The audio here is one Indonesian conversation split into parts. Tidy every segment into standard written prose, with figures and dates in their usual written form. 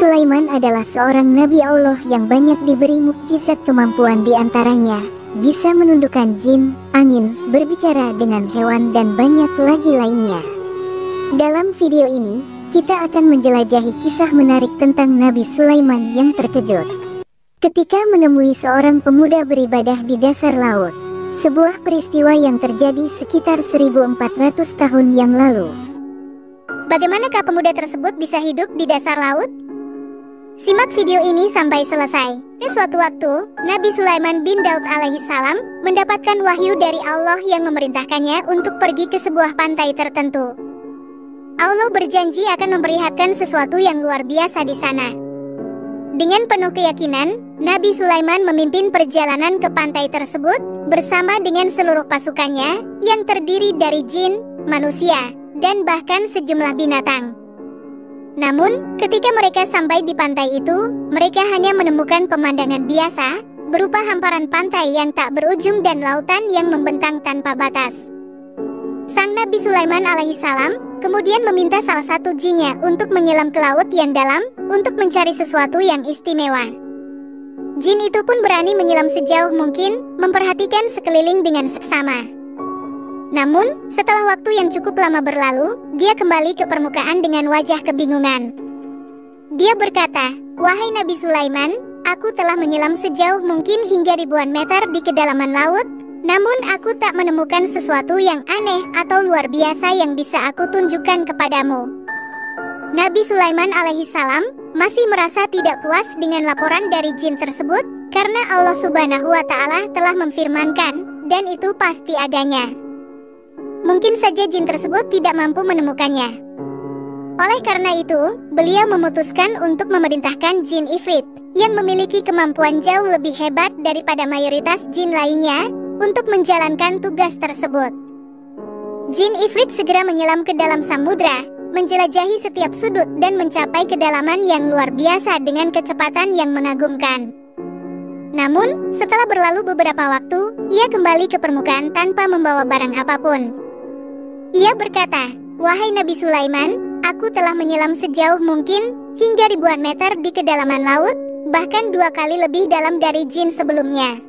Sulaiman adalah seorang nabi Allah yang banyak diberi mukjizat, kemampuan di antaranya bisa menundukkan jin, angin, berbicara dengan hewan, dan banyak lagi lainnya. Dalam video ini, kita akan menjelajahi kisah menarik tentang Nabi Sulaiman yang terkejut ketika menemui seorang pemuda beribadah di dasar laut. Sebuah peristiwa yang terjadi sekitar 1400 tahun yang lalu. Bagaimanakah pemuda tersebut bisa hidup di dasar laut? Simak video ini sampai selesai. Suatu waktu, Nabi Sulaiman bin Daud alaihissalam mendapatkan wahyu dari Allah yang memerintahkannya untuk pergi ke sebuah pantai tertentu. Allah berjanji akan memperlihatkan sesuatu yang luar biasa di sana. Dengan penuh keyakinan, Nabi Sulaiman memimpin perjalanan ke pantai tersebut bersama dengan seluruh pasukannya yang terdiri dari jin, manusia, dan bahkan sejumlah binatang. Namun, ketika mereka sampai di pantai itu, mereka hanya menemukan pemandangan biasa, berupa hamparan pantai yang tak berujung dan lautan yang membentang tanpa batas. Sang Nabi Sulaiman alaihissalam kemudian meminta salah satu jinnya untuk menyelam ke laut yang dalam untuk mencari sesuatu yang istimewa. Jin itu pun berani menyelam sejauh mungkin, memperhatikan sekeliling dengan seksama. Namun, setelah waktu yang cukup lama berlalu, dia kembali ke permukaan dengan wajah kebingungan. Dia berkata, "Wahai Nabi Sulaiman, aku telah menyelam sejauh mungkin hingga ribuan meter di kedalaman laut, namun aku tak menemukan sesuatu yang aneh atau luar biasa yang bisa aku tunjukkan kepadamu." Nabi Sulaiman alaihissalam masih merasa tidak puas dengan laporan dari jin tersebut, karena Allah Subhanahu wa Ta'ala telah memfirmankan, dan itu pasti adanya. Mungkin saja jin tersebut tidak mampu menemukannya. Oleh karena itu, beliau memutuskan untuk memerintahkan jin Ifrit yang memiliki kemampuan jauh lebih hebat daripada mayoritas jin lainnya untuk menjalankan tugas tersebut. Jin Ifrit segera menyelam ke dalam samudra, menjelajahi setiap sudut dan mencapai kedalaman yang luar biasa dengan kecepatan yang mengagumkan. Namun, setelah berlalu beberapa waktu, ia kembali ke permukaan tanpa membawa barang apapun. Ia berkata, "Wahai Nabi Sulaiman, aku telah menyelam sejauh mungkin hingga ribuan meter di kedalaman laut, bahkan 2 kali lebih dalam dari jin sebelumnya.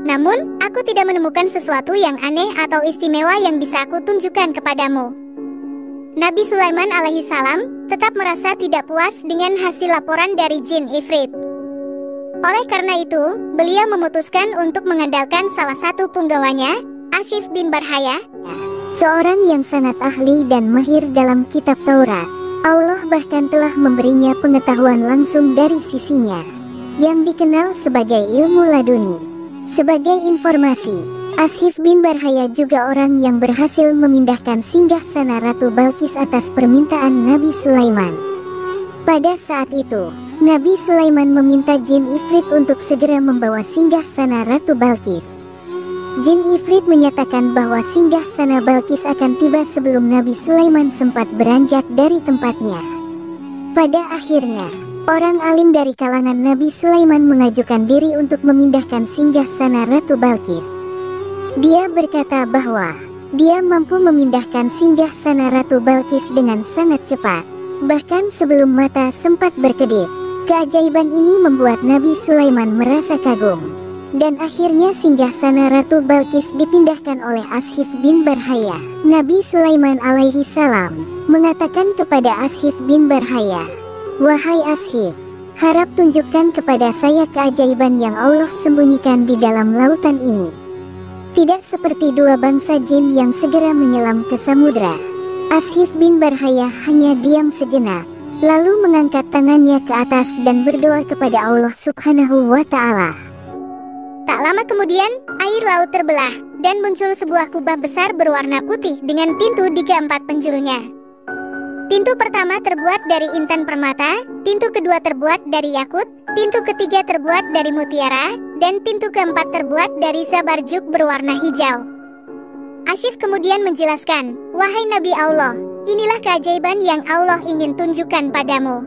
Namun, aku tidak menemukan sesuatu yang aneh atau istimewa yang bisa aku tunjukkan kepadamu." Nabi Sulaiman alaihissalam tetap merasa tidak puas dengan hasil laporan dari jin Ifrit. Oleh karena itu, beliau memutuskan untuk mengandalkan salah satu punggawanya, Ashif bin Barhaya, seorang yang sangat ahli dan mahir dalam kitab Taurat. Allah bahkan telah memberinya pengetahuan langsung dari sisinya, yang dikenal sebagai ilmu laduni. Sebagai informasi, Ashif bin Barhaya juga orang yang berhasil memindahkan singgasana Ratu Balkis atas permintaan Nabi Sulaiman. Pada saat itu, Nabi Sulaiman meminta jin Ifrit untuk segera membawa singgasana Ratu Balkis. Jin Ifrit menyatakan bahwa singgasana Balkis akan tiba sebelum Nabi Sulaiman sempat beranjak dari tempatnya. Pada akhirnya, orang alim dari kalangan Nabi Sulaiman mengajukan diri untuk memindahkan singgasana Ratu Balkis. Dia berkata bahwa dia mampu memindahkan singgasana Ratu Balkis dengan sangat cepat, bahkan sebelum mata sempat berkedip. Keajaiban ini membuat Nabi Sulaiman merasa kagum. Dan akhirnya singgasana Ratu Balkis dipindahkan oleh Ashif bin Barhaya. Nabi Sulaiman alaihissalam mengatakan kepada Ashif bin Barhaya, "Wahai Ashif, harap tunjukkan kepada saya keajaiban yang Allah sembunyikan di dalam lautan ini." Tidak seperti dua bangsa jin yang segera menyelam ke samudra, Ashif bin Barhaya hanya diam sejenak, lalu mengangkat tangannya ke atas dan berdoa kepada Allah Subhanahu wa Ta'ala. Tak lama kemudian, air laut terbelah, dan muncul sebuah kubah besar berwarna putih dengan pintu di keempat penjurunya. Pintu pertama terbuat dari intan permata, pintu kedua terbuat dari yakut, pintu ketiga terbuat dari mutiara, dan pintu keempat terbuat dari zabarjuk berwarna hijau. Ashif kemudian menjelaskan, "Wahai Nabi Allah, inilah keajaiban yang Allah ingin tunjukkan padamu.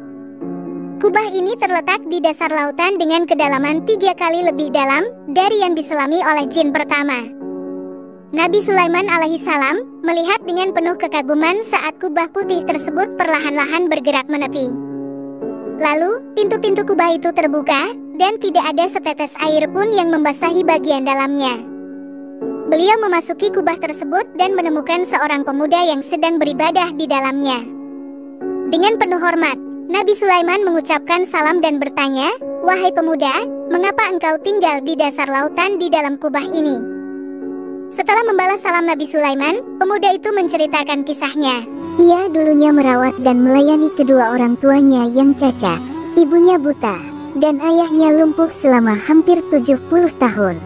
Kubah ini terletak di dasar lautan dengan kedalaman 3 kali lebih dalam dari yang diselami oleh jin pertama." Nabi Sulaiman alaihissalam melihat dengan penuh kekaguman saat kubah putih tersebut perlahan-lahan bergerak menepi. Lalu, pintu-pintu kubah itu terbuka, dan tidak ada setetes air pun yang membasahi bagian dalamnya. Beliau memasuki kubah tersebut dan menemukan seorang pemuda yang sedang beribadah di dalamnya. Dengan penuh hormat, Nabi Sulaiman mengucapkan salam dan bertanya, "Wahai pemuda, mengapa engkau tinggal di dasar lautan di dalam kubah ini?" Setelah membalas salam Nabi Sulaiman, pemuda itu menceritakan kisahnya. Ia dulunya merawat dan melayani kedua orang tuanya yang cacat. Ibunya buta, dan ayahnya lumpuh selama hampir 70 tahun.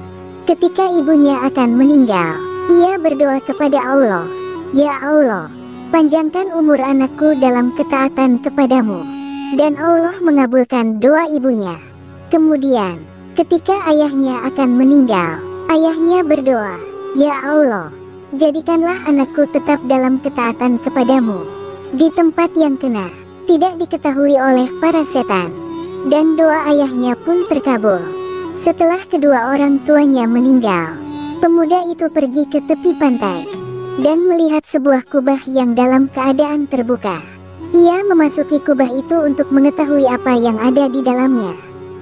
Ketika ibunya akan meninggal, ia berdoa kepada Allah, "Ya Allah, panjangkan umur anakku dalam ketaatan kepadamu." Dan Allah mengabulkan doa ibunya. Kemudian, ketika ayahnya akan meninggal, ayahnya berdoa, "Ya Allah, jadikanlah anakku tetap dalam ketaatan kepadamu di tempat yang kena, tidak diketahui oleh para setan." Dan doa ayahnya pun terkabul. Setelah kedua orang tuanya meninggal, pemuda itu pergi ke tepi pantai dan melihat sebuah kubah yang dalam keadaan terbuka. Ia memasuki kubah itu untuk mengetahui apa yang ada di dalamnya.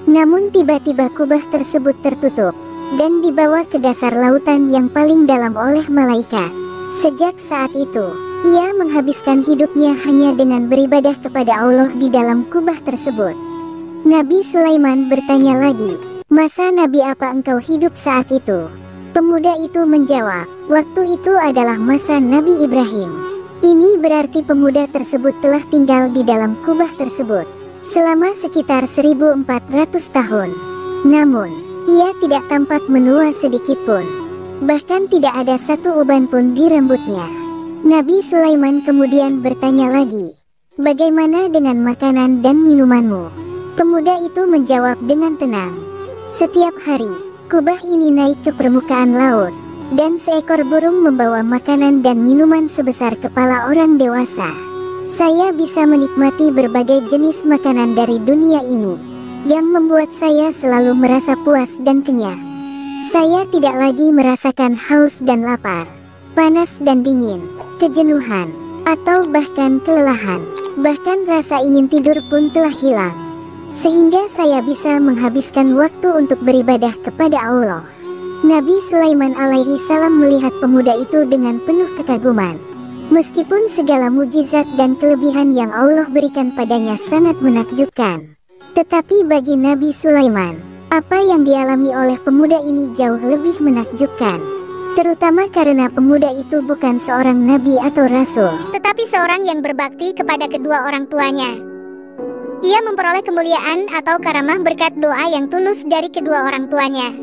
Namun tiba-tiba kubah tersebut tertutup dan dibawa ke dasar lautan yang paling dalam oleh malaikat. Sejak saat itu, ia menghabiskan hidupnya hanya dengan beribadah kepada Allah di dalam kubah tersebut. Nabi Sulaiman bertanya lagi, "Masa Nabi apa engkau hidup saat itu?" Pemuda itu menjawab, "Waktu itu adalah masa Nabi Ibrahim." Ini berarti pemuda tersebut telah tinggal di dalam kubah tersebut selama sekitar 1400 tahun. Namun, ia tidak tampak menua sedikit pun. Bahkan tidak ada satu uban pun di rambutnya. Nabi Sulaiman kemudian bertanya lagi, "Bagaimana dengan makanan dan minumanmu?" Pemuda itu menjawab dengan tenang, "Setiap hari, kubah ini naik ke permukaan laut, dan seekor burung membawa makanan dan minuman sebesar kepala orang dewasa. Saya bisa menikmati berbagai jenis makanan dari dunia ini, yang membuat saya selalu merasa puas dan kenyang. Saya tidak lagi merasakan haus dan lapar, panas dan dingin, kejenuhan, atau bahkan kelelahan. Bahkan rasa ingin tidur pun telah hilang. Sehingga saya bisa menghabiskan waktu untuk beribadah kepada Allah." Nabi Sulaiman alaihi salam melihat pemuda itu dengan penuh kekaguman. Meskipun segala mujizat dan kelebihan yang Allah berikan padanya sangat menakjubkan, tetapi bagi Nabi Sulaiman, apa yang dialami oleh pemuda ini jauh lebih menakjubkan. Terutama karena pemuda itu bukan seorang nabi atau rasul, tetapi seorang yang berbakti kepada kedua orang tuanya. Ia memperoleh kemuliaan atau karamah berkat doa yang tulus dari kedua orang tuanya.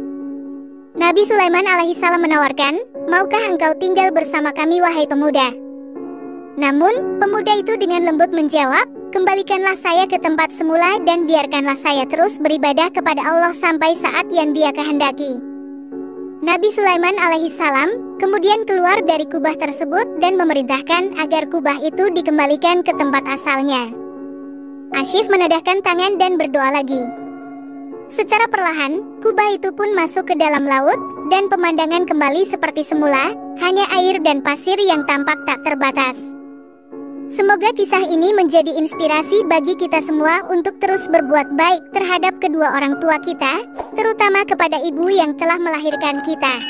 Nabi Sulaiman alaihissalam menawarkan, "Maukah engkau tinggal bersama kami wahai pemuda?" Namun, pemuda itu dengan lembut menjawab, "Kembalikanlah saya ke tempat semula dan biarkanlah saya terus beribadah kepada Allah sampai saat yang Dia kehendaki." Nabi Sulaiman alaihissalam kemudian keluar dari kubah tersebut dan memerintahkan agar kubah itu dikembalikan ke tempat asalnya. Asyif menadahkan tangan dan berdoa lagi. Secara perlahan, kubah itu pun masuk ke dalam laut, dan pemandangan kembali seperti semula, hanya air dan pasir yang tampak tak terbatas. Semoga kisah ini menjadi inspirasi bagi kita semua untuk terus berbuat baik terhadap kedua orang tua kita, terutama kepada ibu yang telah melahirkan kita.